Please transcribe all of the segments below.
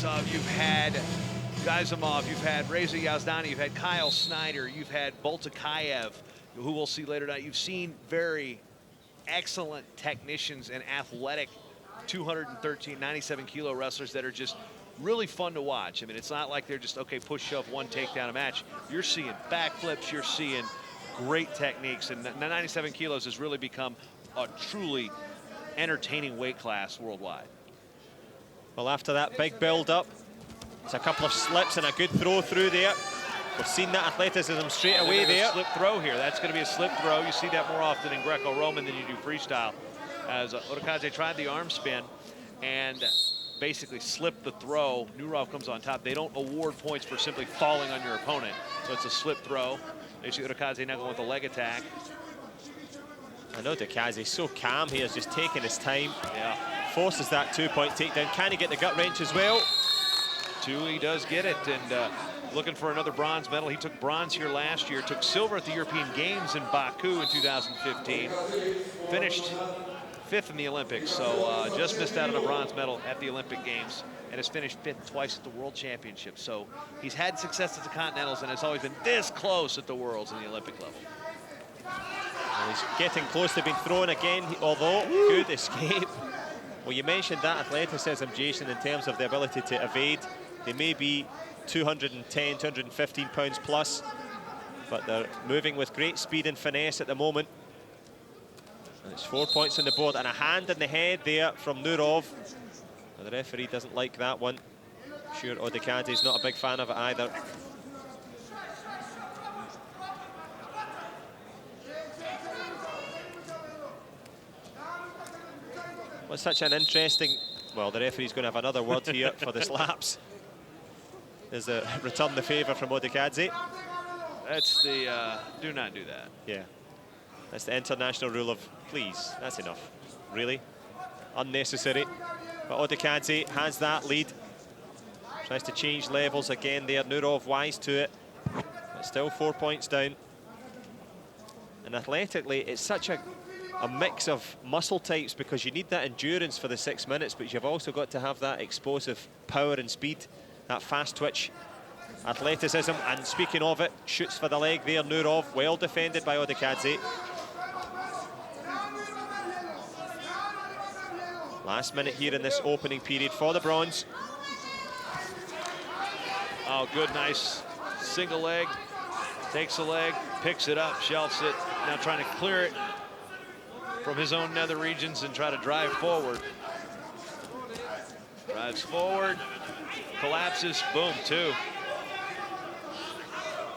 of, you've had Gazimov, you've had Reza Yazdani, you've had Kyle Snyder, you've had Boltakayev, who we'll see later tonight. You've seen very excellent technicians and athletic 213, 97 kilo wrestlers that are just really fun to watch. I mean, it's not like they're just, okay, push, shove, one takedown a match. You're seeing backflips, you're seeing great techniques, and 97 kilos has really become a truly entertaining weight class worldwide. Well, after that big build-up, it's a couple of slips and a good throw through there. We've seen that athleticism straight away there. Slip throw here. That's going to be a slip throw. You see that more often in Greco-Roman than you do freestyle. As ODIKADZE tried the arm spin and basically slipped the throw. NUROV comes on top. They don't award points for simply falling on your opponent. So it's a slip throw. You see ODIKADZE now going with a leg attack. I know ODIKADZE is so calm here, just taking his time. Yeah. Forces that 2-point takedown. Can he get the gut wrench as well? He does get it, and looking for another bronze medal. He took bronze here last year, took silver at the European Games in Baku in 2015. Finished 5th in the Olympics, so just missed out on a bronze medal at the Olympic Games, and has finished 5th twice at the World Championships. So he's had success at the Continentals and has always been this close at the Worlds and the Olympic level. Well, he's getting close to being thrown again, although good escape. Well, you mentioned that athleticism, Jason, in terms of the ability to evade. They may be 210, 215 pounds plus, but they're moving with great speed and finesse at the moment. And it's 4 points on the board and a hand in the head there from NUROV. Now, the referee doesn't like that one. I'm sure ODIKADZE is not a big fan of it either. Well, such an interesting... Well, the referee's going to have another word here for the slaps. There's a return the favour from ODIKADZE. That's the, do not do that. Yeah. That's the international rule of, please, that's enough. Really? Unnecessary. But ODIKADZE has that lead. Tries to change levels again there. NUROV wise to it. But still 4 points down. And athletically, it's such a mix of muscle types because you need that endurance for the 6 minutes, but you've also got to have that explosive power and speed, that fast twitch athleticism. And speaking of it, shoots for the leg there, NUROV, well defended by ODIKADZE. Last minute here in this opening period for the bronze. Oh, good, nice single leg. Takes the leg, picks it up, shelves it. Now trying to clear it from his own nether regions and try to drive forward. Drives forward, collapses, boom, 2.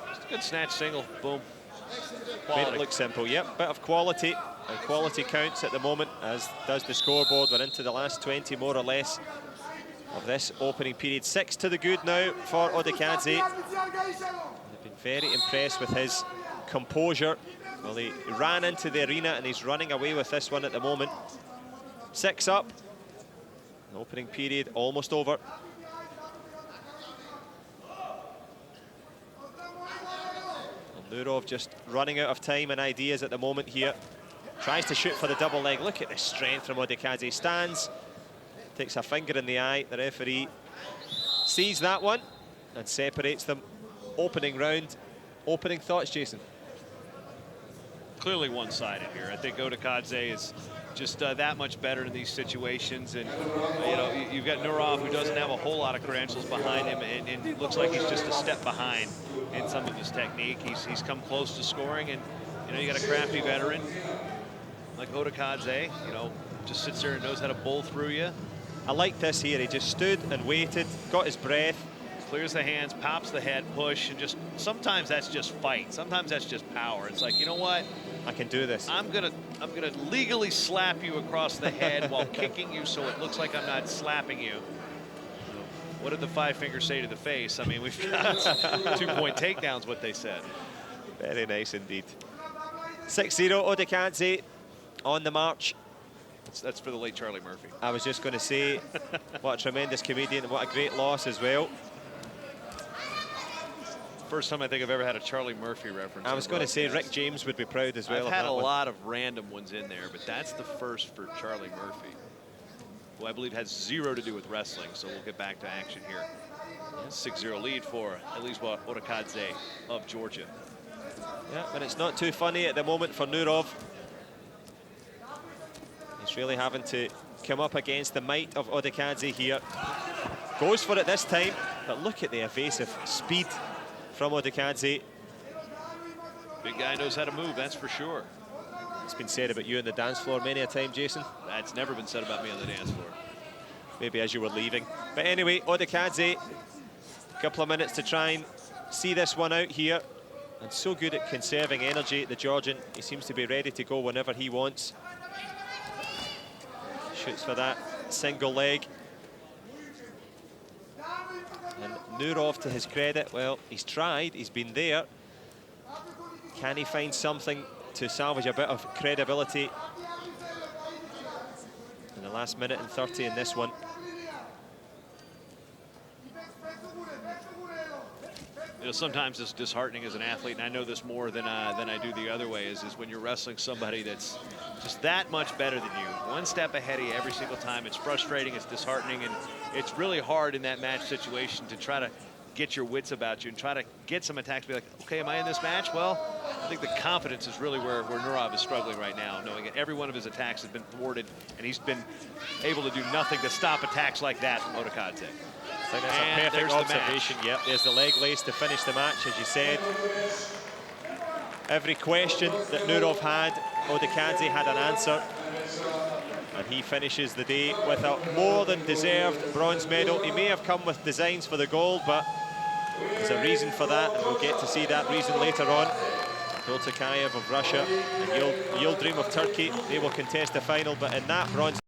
Just a good snatch single, boom. Made it look simple, yep, bit of quality, and quality counts at the moment, as does the scoreboard. We're into the last 20 more or less of this opening period. 6 to the good now for ODIKADZE. They've been very impressed with his composure. Well, he ran into the arena and he's running away with this one at the moment. 6 up. The opening period almost over. NUROV just running out of time and ideas at the moment here. Tries to shoot for the double leg. Look at the strength from ODIKADZE. Stands, takes a finger in the eye. The referee sees that one and separates them. Opening round. Opening thoughts, Jason? Clearly one-sided here. I think ODIKADZE is just that much better in these situations, and you know, you've got NUROV, who doesn't have a whole lot of credentials behind him, and it looks like he's just a step behind in some of his technique. He's come close to scoring, and you know, you got a crafty veteran like ODIKADZE, you know, just sits there and knows how to bowl through you. I like this here. He just stood and waited, got his breath, clears the hands, pops the head, push, and just sometimes that's just fight. Sometimes that's just power. It's like, you know what? I can do this. I'm gonna legally slap you across the head while kicking you, so it looks like I'm not slapping you. What did the 5 fingers say to the face? I mean, we've got 2-point takedowns, what they said. Very nice indeed. 6-0 ODIKADZE on the march. That's for the late Charlie Murphy. I was just going to say, what a tremendous comedian and what a great loss as well. First time I think I've ever had a Charlie Murphy reference. I was going to say Rick James would be proud as well. I've had a lot of random ones in there, but that's the first for Charlie Murphy. who I believe has 0 to do with wrestling. So we'll get back to action here. 6-0 lead for Elizwa ODIKADZE of Georgia. Yeah, but it's not too funny at the moment for NUROV. He's really having to come up against the might of ODIKADZE here. Goes for it this time, but look at the evasive speed from ODIKADZE. Big guy knows how to move, that's for sure. It's been said about you on the dance floor many a time, Jason. That's never been said about me on the dance floor. Maybe as you were leaving. But anyway, ODIKADZE, a couple of minutes to try and see this one out here. And so good at conserving energy, the Georgian. He seems to be ready to go whenever he wants. Shoots for that single leg. And NUROV, to his credit, well, he's tried, he's been there. Can he find something to salvage a bit of credibility in the last minute and 30 in this one? You know, sometimes it's disheartening as an athlete, and I know this more than I do the other way, is when you're wrestling somebody that's just that much better than you, one step ahead of you every single time. It's frustrating, it's disheartening, and it's really hard in that match situation to try to get your wits about you and try to get some attacks, be like, okay, am I in this match? Well, I think the confidence is really where NUROV is struggling right now, knowing that every one of his attacks has been thwarted, and he's been able to do nothing to stop attacks like that from ODIKADZE. I think that's a perfect observation. Yep, there's the leg lace to finish the match, as you said. Every question that NUROV had, ODIKADZE had an answer. And he finishes the day with a more than deserved bronze medal. He may have come with designs for the gold, but there's a reason for that, and we'll get to see that reason later on. Boltakayev of Russia and Yildirim of Turkey, they will contest the final, but in that bronze